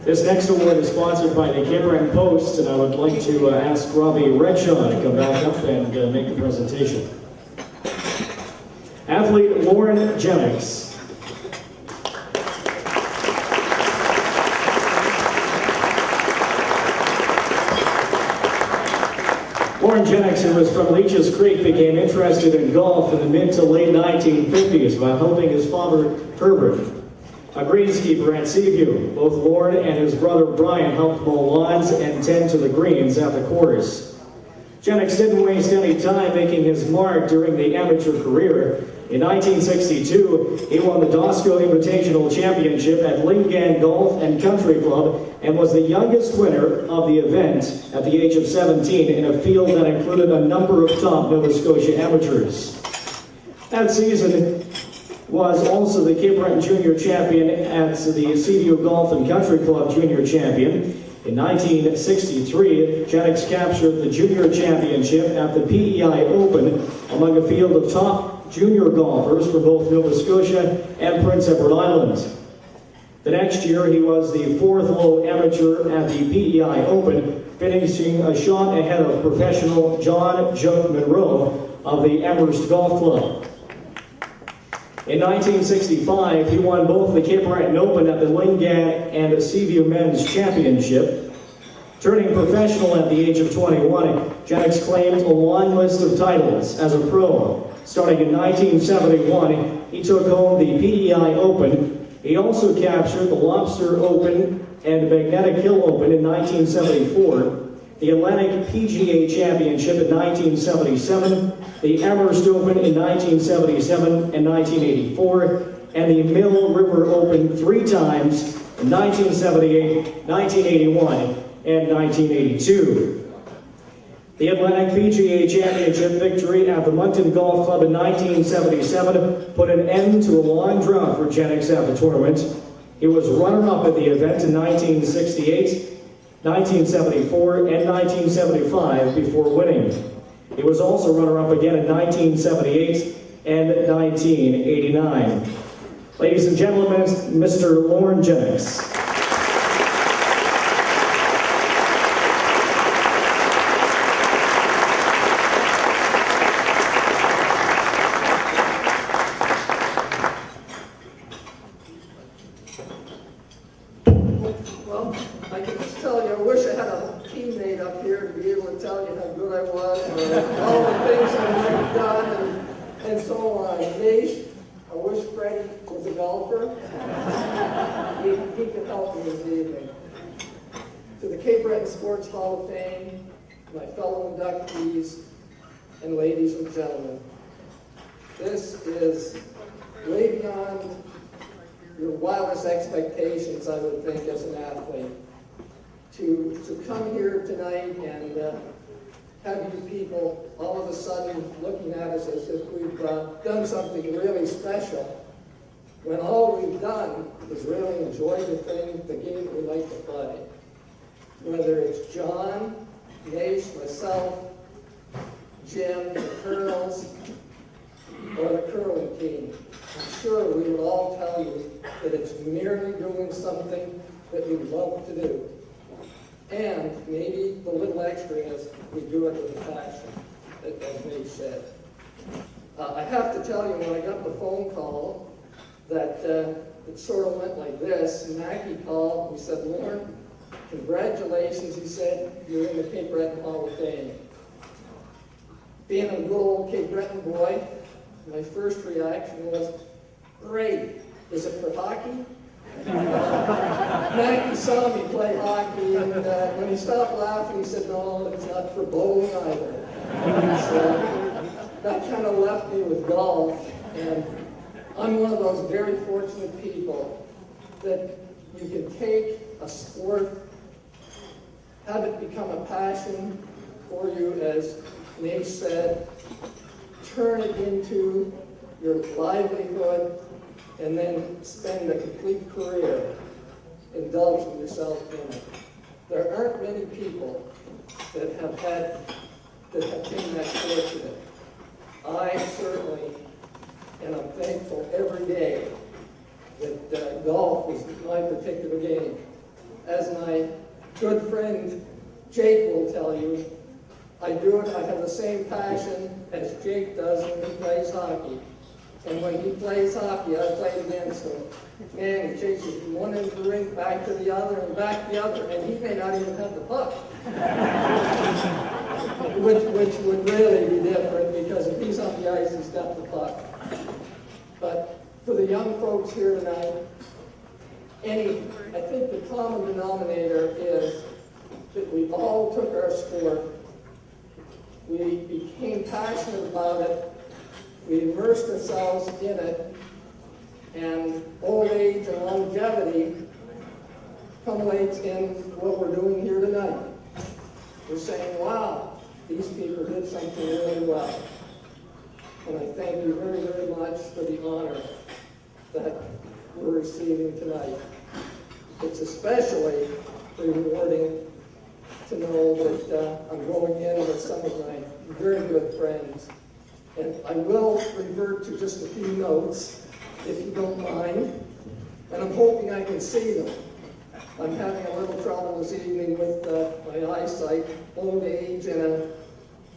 This next award is sponsored by the Cape Breton Post, and I would like to ask Robbie Redshaw to come back up and make the presentation. Athlete Lorne Jennex. Lorne Jennex, who was from Leeches Creek, became interested in golf in the mid to late 1950s while helping his father, Herbert, a greenskeeper at Seaview. Both Lorne and his brother Brian helped mow lawns and tend to the greens at the course. Jennex didn't waste any time making his mark during the amateur career. In 1962, he won the Dosco Invitational Championship at Lingan Golf and Country Club and was the youngest winner of the event at the age of 17 in a field that included a number of top Nova Scotia amateurs. That season was also the Cape Breton Junior Champion at the Seaview Golf and Country Club Junior Champion. In 1963, Jennex captured the Junior Championship at the PEI Open among a field of top junior golfers from both Nova Scotia and Prince Edward Island. The next year, he was the fourth low amateur at the PEI Open, finishing a shot ahead of professional John "Joe" Monroe of the Amherst Golf Club. In 1965, he won both the Cape Breton Open at the Lingan and Seaview Men's Championship. Turning professional at the age of 21, Jennex claimed a long list of titles as a pro. Starting in 1971, he took home the PEI Open. He also captured the Lobster Open and Magnetic Hill Open in 1974, the Atlantic PGA Championship in 1977, the Amherst Open in 1977 and 1984, and the Mill River Open 3 times in 1978, 1981, and 1982. The Atlantic PGA Championship victory at the Moncton Golf Club in 1977 put an end to a long drought for Jennex at the tournament. He was runner-up at the event in 1968, 1974, and 1975 before winning. He was also runner-up again in 1978 and 1989. Ladies and gentlemen, Mr. Lorne Jennex. Well, I can just tell you, I wish I had a teammate up here to be able to tell you how good I was, and all the things I might have done, and so on. Nate, I wish Freddie was a golfer. He could help me this evening. To the Cape Breton Sports Hall of Fame, my fellow inductees, and ladies and gentlemen, this is way beyond your wildest expectations, I would think, as an athlete. To come here tonight and have you people all of a sudden looking at us as if we've done something really special, when all we've done is really enjoy the game we like to play. Whether it's John, Nash, myself, Jim, the Colonels, or the curling team, I'm sure we would all tell you that it's merely doing something that we love to do. And maybe the little extra is we do it with a passion, as Nate said. I have to tell you, when I got the phone call, that it sort of went like this. Mackie called, he said, "Lorne, congratulations," he said, "you're in the Cape Breton Hall of Fame." Being a good old Cape Breton boy, my first reaction was, "Great, is it for hockey?" Mackie saw me play hockey, and when he stopped laughing, he said, "No, it's not for bowling either." So that kind of left me with golf, and I'm one of those very fortunate people that you can take a sport, have it become a passion for you, as Nate said, turn it into your livelihood, and then spend a complete career indulging yourself in it. There aren't many people that have been that fortunate. I certainly, and I'm thankful every day that golf is my particular game. as my good friend Jake will tell you, I have the same passion as Jake does when he plays hockey. And when he plays hockey, I play against him. Man, he chases from one end of the rink, back to the other, and back the other, and he may not even have the puck. which would really be different, because if he's on the ice, he's got the puck. But for the young folks here tonight, I think the common denominator is that we all took our sport, we became passionate about it, we immersed ourselves in it, and old age and longevity culminates in what we're doing here tonight. We're saying, wow, these people did something really well. And I thank you very, very much for the honor that we're receiving tonight. It's especially rewarding to know that I'm going in with some of my very good friends. And I will revert to just a few notes, if you don't mind. And I'm hoping I can see them. I'm having a little trouble this evening with my eyesight, old age, and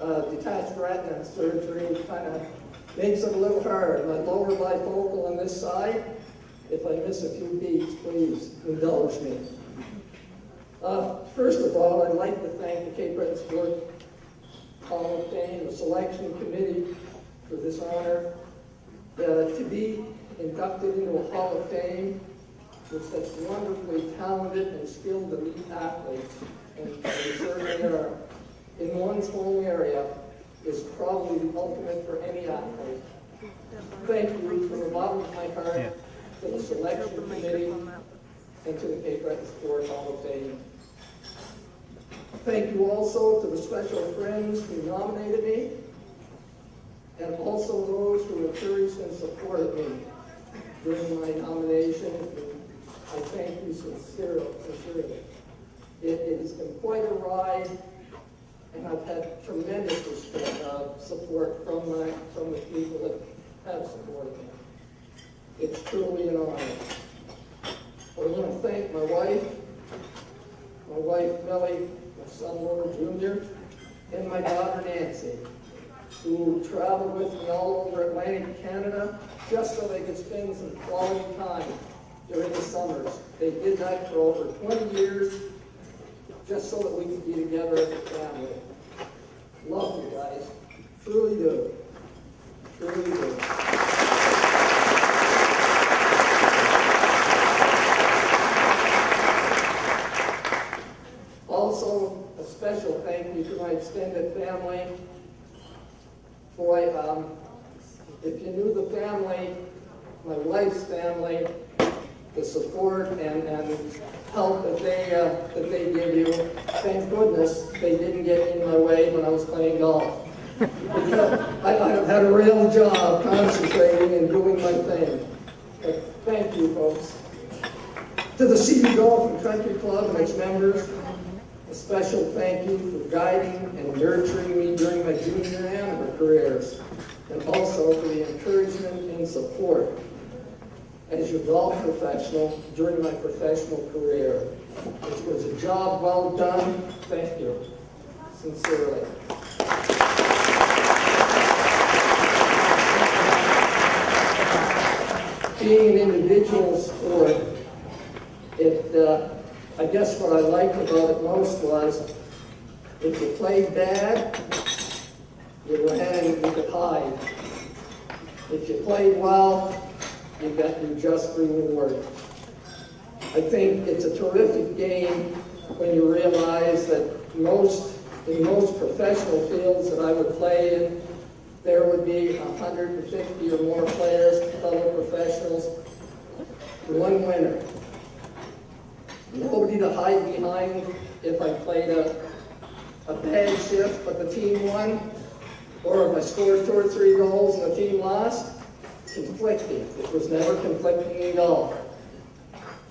a detached retina surgery kind of makes it a little hard. My lower bifocal on this side, if I miss a few beats, please indulge me. First of all, I'd like to thank the Cape Breton Sport Hall of Fame, the selection committee, for this honor to be inducted into a Hall of Fame with such wonderfully talented and skilled elite athletes, and they certainly are, in one's home area, is probably the ultimate for any athlete. Thank you from the bottom of my heart to the selection committee and to the Cape Breton Sport Hall of Fame. Thank you also to the special friends who nominated me, and also those who encouraged and supported me during my nomination. I thank you sincerely. It has been quite a ride, and I've had tremendous support from the people that have supported me. It's truly an honor. I want to thank my wife Millie, my son Lorne Jr., and my daughter Nancy, who traveled with me all over Atlantic Canada just so they could spend some quality time during the summers. They did that for over 20 years just so that we could be together as a family. Love you guys. Truly do. Truly do. Also, a special thank you to my extended family. Boy, if you knew the family, my wife's family, the support and help that they give you, thank goodness they didn't get in my way when I was playing golf. I've had a real job concentrating and doing my thing. But thank you, folks. To the CU Golf and Country Club and its members, a special thank you for guiding and nurturing me during my junior and amateur careers, and also for the encouragement and support as your golf professional during my professional career. It was a job well done. Thank you, sincerely. Being an individual sport, I guess what I liked about it most was if you played bad, you ran and you could hide. If you played well, you got your just reward. I think it's a terrific game when you realize that in most professional fields that I would play in, there would be 150 or more players, fellow professionals, one winner. Nobody to hide behind if I played a bad shift but the team won, or if I scored 2 or 3 goals and the team lost. Conflicting. It was never conflicting in golf.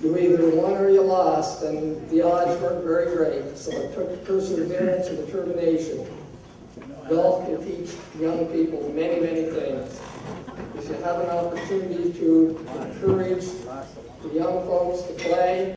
You either won or you lost, and the odds weren't very great. So it took perseverance and determination. Golf can teach young people many, many things. If you have an opportunity to encourage the young folks to play,